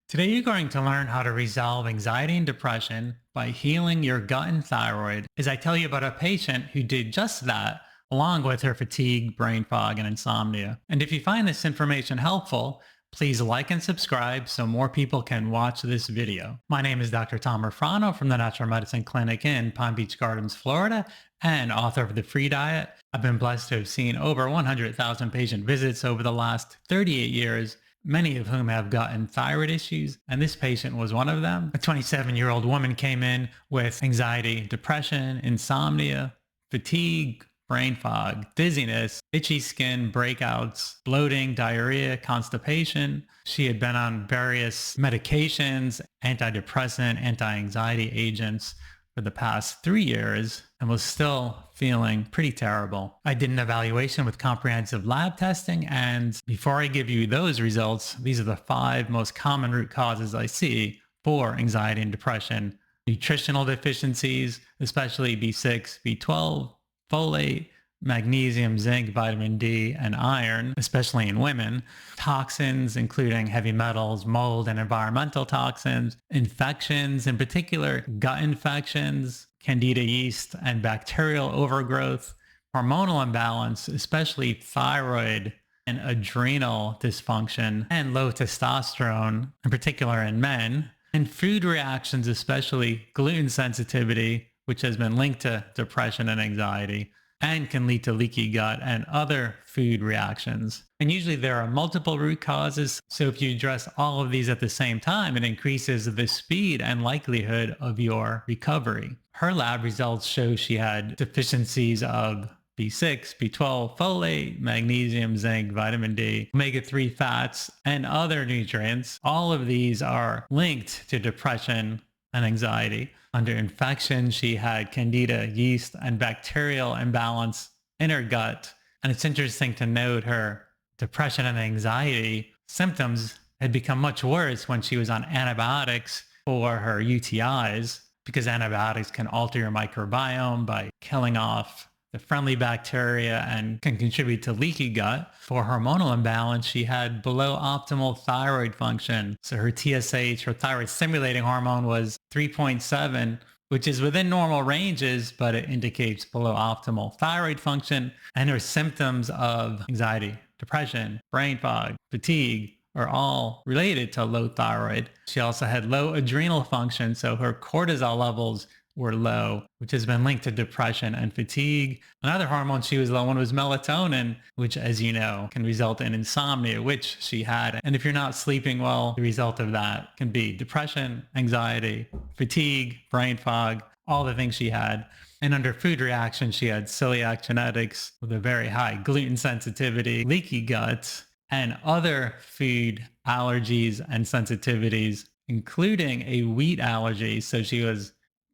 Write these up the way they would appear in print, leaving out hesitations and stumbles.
Today, you're going to learn how to resolve anxiety and depression by healing your gut and thyroid, as I tell you about a patient who did just that, along with her fatigue, brain fog, and insomnia. And if you find this information helpful, please like and subscribe so more people can watch this video. My name is Dr. Tom Rofrano from the Natural Medicine Clinic in Palm Beach Gardens, Florida, and author of the Free Diet. I've been blessed to have seen over 100,000 patient visits over the last 38 years, many of whom have gotten thyroid issues, and this patient was one of them. A 27-year-old woman came in with anxiety, depression, insomnia, fatigue, brain fog, dizziness, itchy skin, breakouts, bloating, diarrhea, constipation. She had been on various medications, antidepressant, anti-anxiety agents for the past 3 years and was still feeling pretty terrible. I did an evaluation with comprehensive lab testing, and before I give you those results, these are the 5 most common root causes I see for anxiety and depression. Nutritional deficiencies, especially B6, B12, folate, magnesium, zinc, vitamin D, and iron, especially in women. Toxins, including heavy metals, mold, and environmental toxins. Infections, in particular, gut infections, candida yeast, and bacterial overgrowth. Hormonal imbalance, especially thyroid and adrenal dysfunction, and low testosterone, in particular in men. And food reactions, especially gluten sensitivity, which has been linked to depression and anxiety, and can lead to leaky gut and other food reactions. And usually there are multiple root causes, so if you address all of these at the same time, it increases the speed and likelihood of your recovery. Her lab results show she had deficiencies of B6, B12, folate, magnesium, zinc, vitamin D, omega-3 fats, and other nutrients. All of these are linked to depression and anxiety. Under infection, she had candida yeast and bacterial imbalance in her gut. And it's interesting to note her depression and anxiety symptoms had become much worse when she was on antibiotics for her UTIs, because antibiotics can alter your microbiome by killing off the friendly bacteria and can contribute to leaky gut. For hormonal imbalance, she had below optimal thyroid function. So her TSH, her thyroid stimulating hormone, was 3.7, which is within normal ranges, but it indicates below optimal thyroid function. And her symptoms of anxiety, depression, brain fog, fatigue are all related to low thyroid. She also had low adrenal function, so her cortisol levels were low, which has been linked to depression and fatigue. Another hormone she was low on was melatonin, which, as you know, can result in insomnia, which she had. And if you're not sleeping well, the result of that can be depression, anxiety, fatigue, brain fog, all the things she had. And under food reaction, she had celiac genetics with a very high gluten sensitivity, leaky gut, and other food allergies and sensitivities, including a wheat allergy. So she was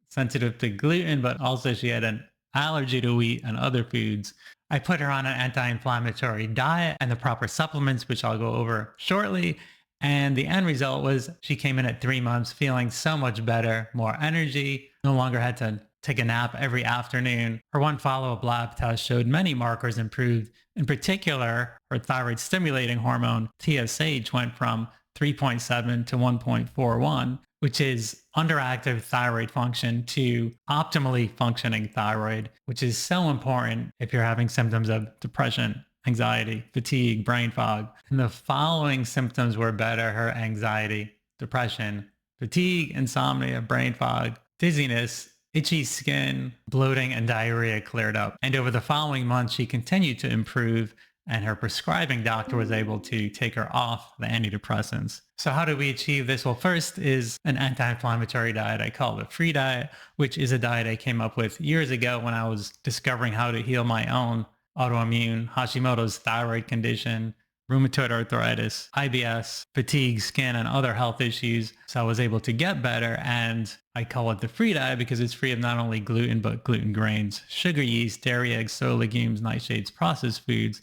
sensitive to gluten, but also she had an allergy to wheat and other foods. I put her on an anti-inflammatory diet and the proper supplements, which I'll go over shortly. And the end result was she came in at 3 months feeling so much better, more energy, no longer had to take a nap every afternoon. Her one follow-up lab test showed many markers improved. In particular, her thyroid stimulating hormone, TSH, went from 3.7 to 1.41, which is underactive thyroid function to optimally functioning thyroid, which is so important if you're having symptoms of depression, anxiety, fatigue, brain fog. And the following symptoms were better: her anxiety, depression, fatigue, insomnia, brain fog, dizziness, itchy skin, bloating, and diarrhea cleared up. And over the following months, she continued to improve, and her prescribing doctor was able to take her off the antidepressants. So how do we achieve this? Well, first is an anti-inflammatory diet. I call it the Free Diet, which is a diet I came up with years ago when I was discovering how to heal my own autoimmune Hashimoto's thyroid condition, rheumatoid arthritis, IBS, fatigue, skin, and other health issues. So I was able to get better, and I call it the Free Diet because it's free of not only gluten, but gluten grains, sugar, yeast, dairy, eggs, soy, legumes, nightshades, processed foods,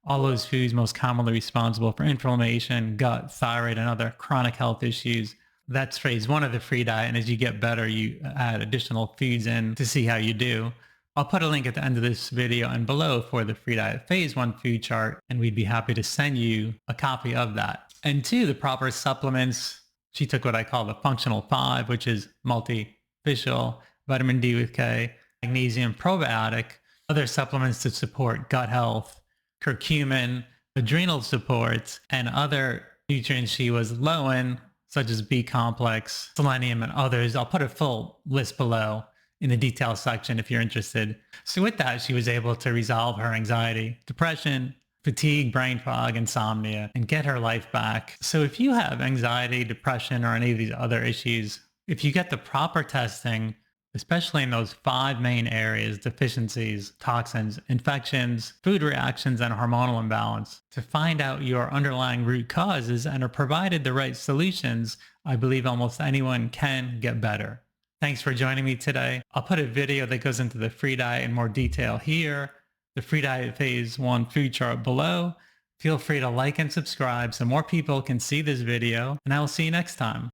all those foods most commonly responsible for inflammation, gut, thyroid, and other chronic health issues. That's phase 1 of the Free Diet. And as you get better, you add additional foods in to see how you do. I'll put a link at the end of this video and below for the Free Diet Phase 1 food chart, and we'd be happy to send you a copy of that. And 2, the proper supplements She took what I call the functional five, which is multificial, vitamin D with K, magnesium probiotic, other supplements to support gut health, curcumin, adrenal support, and other nutrients she was low in, such as B complex, selenium, and others. I'll put a full list below in the details section if you're interested. So with that, she was able to resolve her anxiety, depression, fatigue, brain fog, insomnia, and get her life back. So if you have anxiety, depression, or any of these other issues, if you get the proper testing, especially in those five main areas, deficiencies, toxins, infections, food reactions, and hormonal imbalance, to find out your underlying root causes and are provided the right solutions, I believe almost anyone can get better. Thanks for joining me today. I'll put a video that goes into the free diet in more detail here, the free diet phase 1 food chart below. Feel free to like and subscribe so more people can see this video, and I will see you next time.